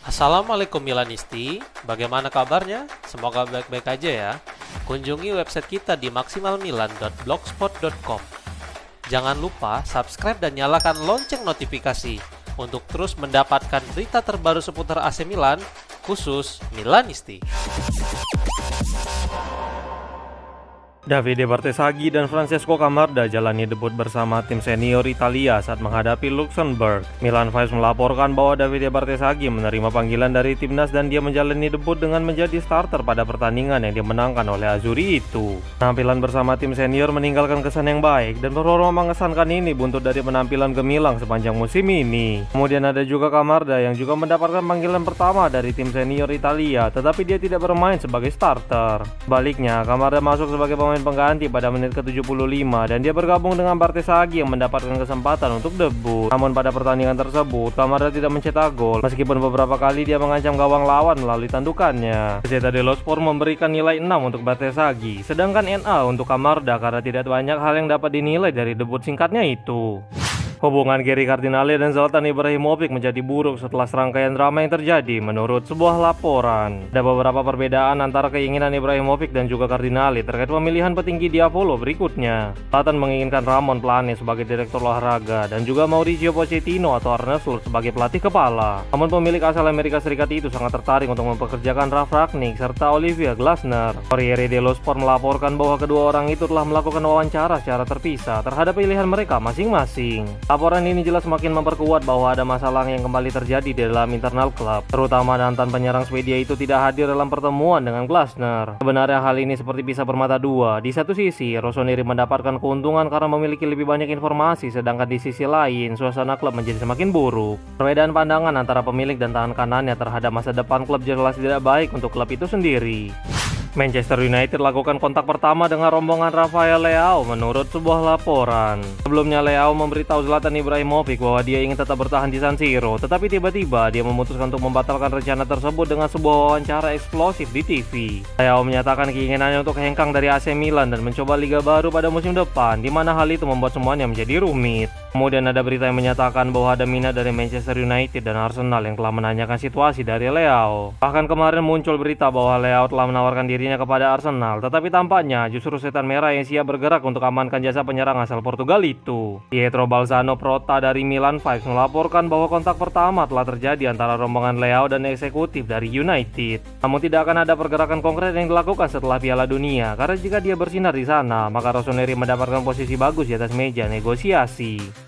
Assalamualaikum Milanisti, bagaimana kabarnya? Semoga baik-baik aja ya. Kunjungi website kita di maksimalmilan.blogspot.com. Jangan lupa subscribe dan nyalakan lonceng notifikasi untuk terus mendapatkan berita terbaru seputar AC Milan, khusus Milanisti. Davide Bartesaghi dan Francesco Camarda jalani debut bersama tim senior Italia saat menghadapi Luxembourg. Milan Vice melaporkan bahwa Davide Bartesaghi menerima panggilan dari timnas dan dia menjalani debut dengan menjadi starter pada pertandingan yang dimenangkan oleh Azzurri itu. Penampilan bersama tim senior meninggalkan kesan yang baik dan performa mengesankan ini buntut dari penampilan gemilang sepanjang musim ini. Kemudian ada juga Camarda yang juga mendapatkan panggilan pertama dari tim senior Italia, tetapi dia tidak bermain sebagai starter. Sebaliknya, Camarda masuk sebagai pemain pengganti pada menit ke-75 dan dia bergabung dengan Bartesaghi yang mendapatkan kesempatan untuk debut. Namun pada pertandingan tersebut, Camarda tidak mencetak gol meskipun beberapa kali dia mengancam gawang lawan melalui tandukannya. Gazzetta dello Sport memberikan nilai 6 untuk Bartesaghi, sedangkan NA untuk Camarda karena tidak banyak hal yang dapat dinilai dari debut singkatnya itu. Hubungan Geri Cardinale dan Zlatan Ibrahimovic menjadi buruk setelah serangkaian drama yang terjadi menurut sebuah laporan. Ada beberapa perbedaan antara keinginan Ibrahimovic dan juga Cardinale terkait pemilihan petinggi Diavolo berikutnya. Zlatan menginginkan Ramon Plane sebagai direktur olahraga dan juga Mauricio Pochettino atau Arne Slot sebagai pelatih kepala. Namun pemilik asal Amerika Serikat itu sangat tertarik untuk mempekerjakan Ralf Rangnick serta Olivier Glasner. Corriere dello Sport melaporkan bahwa kedua orang itu telah melakukan wawancara secara terpisah terhadap pilihan mereka masing-masing. Laporan ini jelas semakin memperkuat bahwa ada masalah yang kembali terjadi di dalam internal klub, terutama mantan penyerang Swedia itu tidak hadir dalam pertemuan dengan Glasner. Sebenarnya hal ini seperti pisau bermata dua. Di satu sisi, Rossoneri mendapatkan keuntungan karena memiliki lebih banyak informasi, sedangkan di sisi lain, suasana klub menjadi semakin buruk. Perbedaan pandangan antara pemilik dan tangan kanannya terhadap masa depan klub jelas tidak baik untuk klub itu sendiri. Manchester United lakukan kontak pertama dengan rombongan Rafael Leao menurut sebuah laporan. Sebelumnya Leao memberitahu Zlatan Ibrahimovic bahwa dia ingin tetap bertahan di San Siro, tetapi tiba-tiba dia memutuskan untuk membatalkan rencana tersebut dengan sebuah wawancara eksplosif di TV. Leao menyatakan keinginannya untuk hengkang dari AC Milan dan mencoba liga baru pada musim depan, di mana hal itu membuat semuanya menjadi rumit. Kemudian ada berita yang menyatakan bahwa ada minat dari Manchester United dan Arsenal yang telah menanyakan situasi dari Leao. Bahkan kemarin muncul berita bahwa Leao telah menawarkan dirinya kepada Arsenal, tetapi tampaknya justru setan merah yang siap bergerak untuk amankan jasa penyerang asal Portugal itu. Pietro Balzano Prota dari Milan Vice melaporkan bahwa kontak pertama telah terjadi antara rombongan Leao dan eksekutif dari United. Namun tidak akan ada pergerakan konkret yang dilakukan setelah Piala Dunia, karena jika dia bersinar di sana, maka Rossoneri mendapatkan posisi bagus di atas meja negosiasi.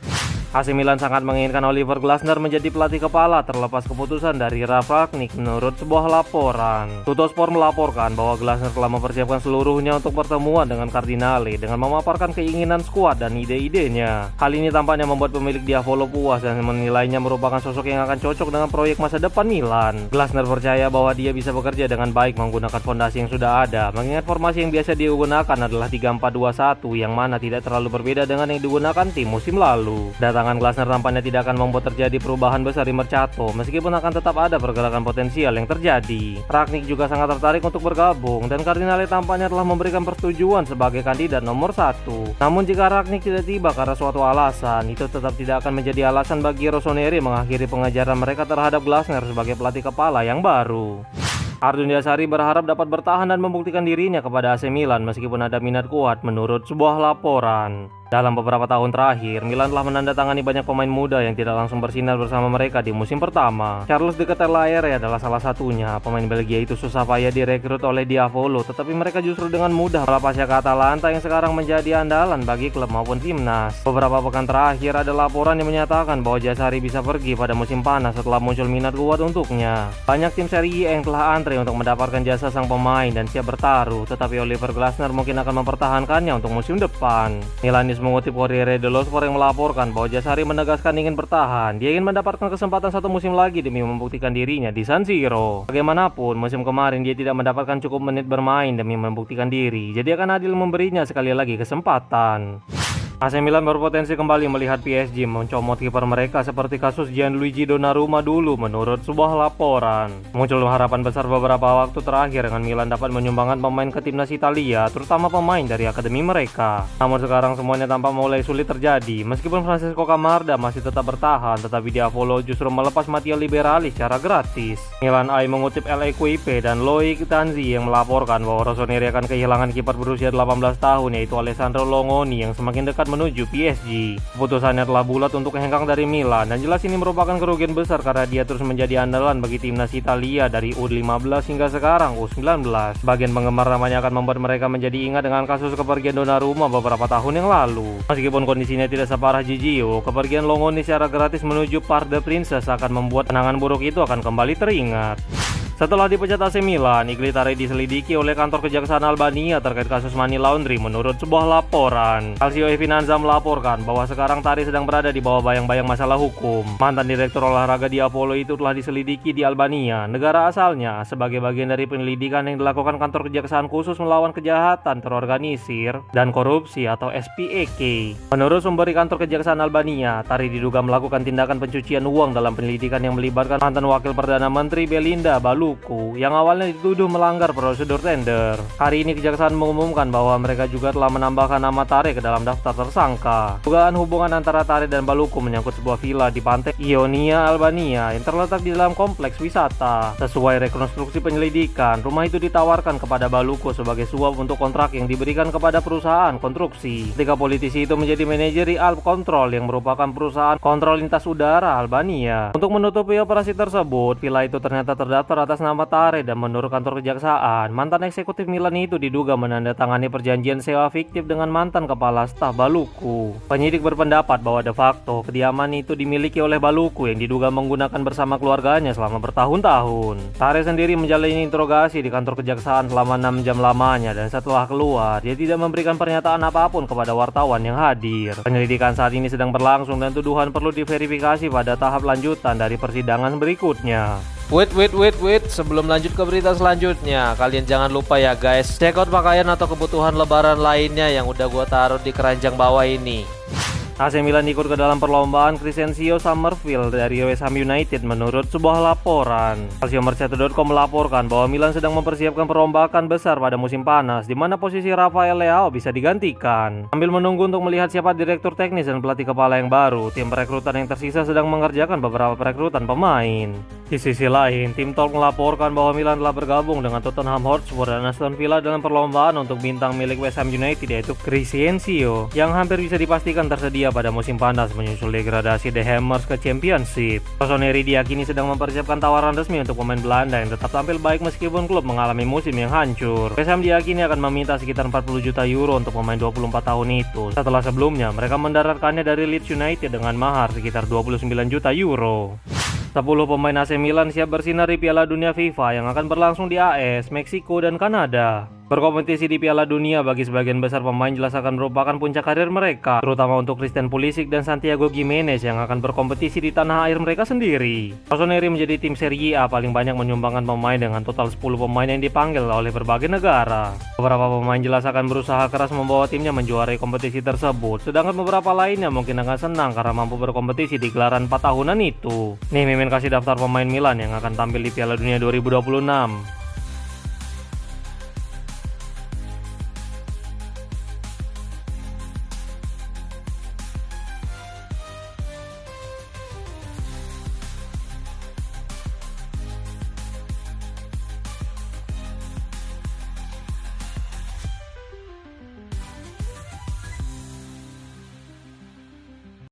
AC Milan sangat menginginkan Oliver Glasner menjadi pelatih kepala terlepas keputusan dari Ralf Rangnick menurut sebuah laporan. Tuttosport melaporkan bahwa Glasner telah mempersiapkan seluruhnya untuk pertemuan dengan Cardinale dengan memaparkan keinginan skuad dan ide-idenya. Hal ini tampaknya membuat pemilik Diavolo puas dan menilainya merupakan sosok yang akan cocok dengan proyek masa depan Milan. Glasner percaya bahwa dia bisa bekerja dengan baik menggunakan fondasi yang sudah ada, mengingat formasi yang biasa digunakan adalah 3-4-2-1 yang mana tidak terlalu berbeda dengan yang digunakan tim musim lalu. Tangan Glasner tampaknya tidak akan membuat terjadi perubahan besar di Mercato, meskipun akan tetap ada pergerakan potensial yang terjadi. Rangnick juga sangat tertarik untuk bergabung, dan Cardinale tampaknya telah memberikan persetujuan sebagai kandidat nomor 1. Namun jika Rangnick tidak tiba karena suatu alasan, itu tetap tidak akan menjadi alasan bagi Rossoneri mengakhiri pengejaran mereka terhadap Glasner sebagai pelatih kepala yang baru. Ardun Diasari berharap dapat bertahan dan membuktikan dirinya kepada AC Milan meskipun ada minat kuat menurut sebuah laporan. Dalam beberapa tahun terakhir, Milan telah menandatangani banyak pemain muda yang tidak langsung bersinar bersama mereka di musim pertama. Charles de Ketelaere adalah salah satunya. Pemain Belgia itu susah payah direkrut oleh Diavolo, tetapi mereka justru dengan mudah melepasnya ke Atalanta yang sekarang menjadi andalan bagi klub maupun timnas. Beberapa pekan terakhir ada laporan yang menyatakan bahwa Diasari bisa pergi pada musim panas setelah muncul minat kuat untuknya. Banyak tim Serie A yang telah antre untuk mendapatkan jasa sang pemain dan siap bertaruh, tetapi Oliver Glasner mungkin akan mempertahankannya untuk musim depan. Milanis mengutip Corriere dello Sport yang melaporkan bahwa Diasari menegaskan ingin bertahan. Dia ingin mendapatkan kesempatan satu musim lagi demi membuktikan dirinya di San Siro. Bagaimanapun, musim kemarin dia tidak mendapatkan cukup menit bermain demi membuktikan diri, jadi akan adil memberinya sekali lagi kesempatan. AC Milan berpotensi kembali melihat PSG mencomot kiper mereka seperti kasus Gianluigi Donnarumma dulu menurut sebuah laporan. Muncul harapan besar beberapa waktu terakhir dengan Milan dapat menyumbangkan pemain ke timnas Italia, terutama pemain dari akademi mereka. Namun sekarang semuanya tampak mulai sulit terjadi. Meskipun Francesco Camarda masih tetap bertahan, tetapi Diavolo justru melepas Mattia Liberali secara gratis. Milan Eye mengutip LAQIP dan Loic Tanzi yang melaporkan bahwa Rossoneri akan kehilangan kiper berusia 18 tahun yaitu Alessandro Longoni yang semakin dekat menuju PSG. Keputusannya telah bulat untuk hengkang dari Milan dan jelas ini merupakan kerugian besar karena dia terus menjadi andalan bagi timnas Italia dari U15 hingga sekarang U19. Bagian penggemar namanya akan membuat mereka menjadi ingat dengan kasus kepergian Donnarumma beberapa tahun yang lalu. Meskipun kondisinya tidak separah Gigio, kepergian Longoni secara gratis menuju Parc des Princes akan membuat kenangan buruk itu akan kembali teringat. Setelah dipecat AC Milan, Iglitare diselidiki oleh kantor kejaksaan Albania terkait kasus money laundry menurut sebuah laporan. Calcio e Finanza melaporkan bahwa sekarang Tari sedang berada di bawah bayang-bayang masalah hukum. Mantan direktur olahraga Diavolo itu telah diselidiki di Albania, negara asalnya, sebagai bagian dari penyelidikan yang dilakukan kantor kejaksaan khusus melawan kejahatan terorganisir dan korupsi atau SPEK. Menurut sumber di kantor kejaksaan Albania, Tari diduga melakukan tindakan pencucian uang dalam penyelidikan yang melibatkan mantan wakil perdana menteri Belinda Balu yang awalnya dituduh melanggar prosedur tender. Hari ini kejaksaan mengumumkan bahwa mereka juga telah menambahkan nama Tare ke dalam daftar tersangka. Dugaan hubungan antara Tare dan Baluku menyangkut sebuah villa di pantai Ionia, Albania yang terletak di dalam kompleks wisata. Sesuai rekonstruksi penyelidikan, rumah itu ditawarkan kepada Baluku sebagai suap untuk kontrak yang diberikan kepada perusahaan konstruksi. Ketika politisi itu menjadi manajer di Alp Control yang merupakan perusahaan kontrol lintas udara Albania. Untuk menutupi operasi tersebut, villa itu ternyata terdaftar atas nama Tare dan menurut kantor kejaksaan, mantan eksekutif Milan itu diduga menandatangani perjanjian sewa fiktif dengan mantan kepala staf Baluku. Penyidik berpendapat bahwa de facto kediaman itu dimiliki oleh Baluku yang diduga menggunakan bersama keluarganya selama bertahun-tahun. Tare sendiri menjalani interogasi di kantor kejaksaan selama 6 jam lamanya dan setelah keluar, dia tidak memberikan pernyataan apapun kepada wartawan yang hadir. Penyelidikan saat ini sedang berlangsung dan tuduhan perlu diverifikasi pada tahap lanjutan dari persidangan berikutnya. Wait, sebelum lanjut ke berita selanjutnya, kalian jangan lupa ya guys, check out pakaian atau kebutuhan lebaran lainnya yang udah gua taruh di keranjang bawah ini. AC Milan ikut ke dalam perlombaan Crescencio Summerfield dari West Ham United menurut sebuah laporan. Calciomercato.com melaporkan bahwa Milan sedang mempersiapkan perombakan besar pada musim panas di mana posisi Rafael Leao bisa digantikan. Sambil menunggu untuk melihat siapa direktur teknis dan pelatih kepala yang baru, tim perekrutan yang tersisa sedang mengerjakan beberapa perekrutan pemain. Di sisi lain, tim Talk melaporkan bahwa Milan telah bergabung dengan Tottenham Hotspur dan Aston Villa dalam perlombaan untuk bintang milik West Ham United yaitu Crescencio yang hampir bisa dipastikan tersedia pada musim panas menyusul degradasi The Hammers ke Championship. Rossoneri diyakini sedang mempersiapkan tawaran resmi untuk pemain Belanda yang tetap tampil baik meskipun klub mengalami musim yang hancur. West Ham diyakini akan meminta sekitar 40 juta euro untuk pemain 24 tahun itu. Setelah sebelumnya mereka mendaratkannya dari Leeds United dengan mahar sekitar 29 juta euro. 10 pemain AC Milan siap bersinar di Piala Dunia FIFA yang akan berlangsung di AS, Meksiko, dan Kanada. Berkompetisi di Piala Dunia bagi sebagian besar pemain jelas akan merupakan puncak karir mereka, terutama untuk Christian Pulisic dan Santiago Gimenez yang akan berkompetisi di tanah air mereka sendiri. Rossoneri menjadi tim Serie A paling banyak menyumbangkan pemain dengan total 10 pemain yang dipanggil oleh berbagai negara. Beberapa pemain jelas akan berusaha keras membawa timnya menjuarai kompetisi tersebut, sedangkan beberapa lainnya mungkin akan senang karena mampu berkompetisi di gelaran 4 tahunan itu. Nih Mimin kasih daftar pemain Milan yang akan tampil di Piala Dunia 2026.